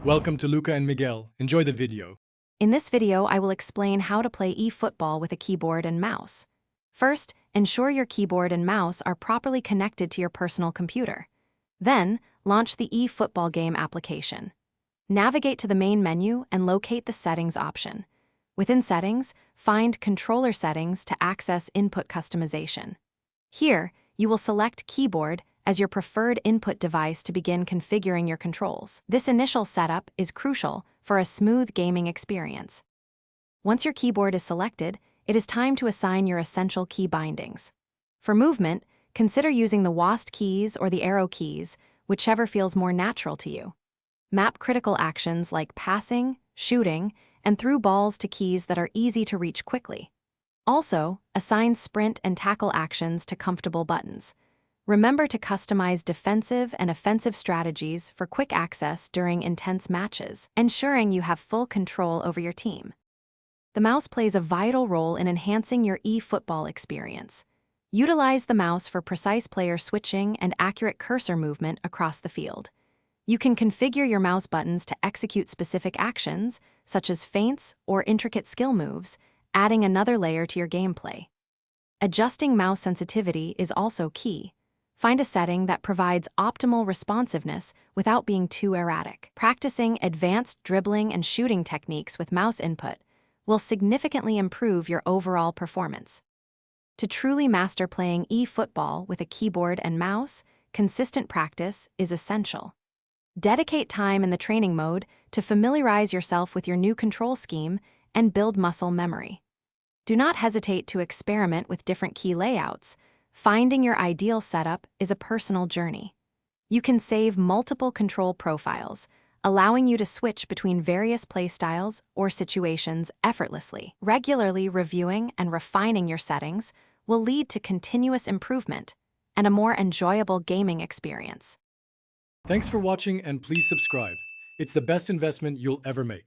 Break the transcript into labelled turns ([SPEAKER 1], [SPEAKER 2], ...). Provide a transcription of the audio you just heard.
[SPEAKER 1] Welcome to Luca and Miguel. Enjoy the video.
[SPEAKER 2] In this video, I will explain how to play eFootball with a keyboard and mouse. First, ensure your keyboard and mouse are properly connected to your personal computer. Then, launch the eFootball game application. Navigate to the main menu and locate the Settings option. Within Settings, find Controller Settings to access input customization. Here, you will select Keyboard as your preferred input device to begin configuring your controls. This initial setup is crucial for a smooth gaming experience. Once your keyboard is selected, it is time to assign your essential key bindings. For movement, consider using the WASD keys or the arrow keys, whichever feels more natural to you. Map critical actions like passing, shooting, and through balls to keys that are easy to reach quickly. Also, assign sprint and tackle actions to comfortable buttons. Remember to customize defensive and offensive strategies for quick access during intense matches, ensuring you have full control over your team. The mouse plays a vital role in enhancing your eFootball experience. Utilize the mouse for precise player switching and accurate cursor movement across the field. You can configure your mouse buttons to execute specific actions, such as feints or intricate skill moves, adding another layer to your gameplay. Adjusting mouse sensitivity is also key. Find a setting that provides optimal responsiveness without being too erratic. Practicing advanced dribbling and shooting techniques with mouse input will significantly improve your overall performance. To truly master playing eFootball with a keyboard and mouse, consistent practice is essential. Dedicate time in the training mode to familiarize yourself with your new control scheme and build muscle memory. Do not hesitate to experiment with different key layouts. Finding your ideal setup is a personal journey. You can save multiple control profiles, allowing you to switch between various playstyles or situations effortlessly. Regularly reviewing and refining your settings will lead to continuous improvement and a more enjoyable gaming experience.
[SPEAKER 1] Thanks for watching and please subscribe. It's the best investment you'll ever make.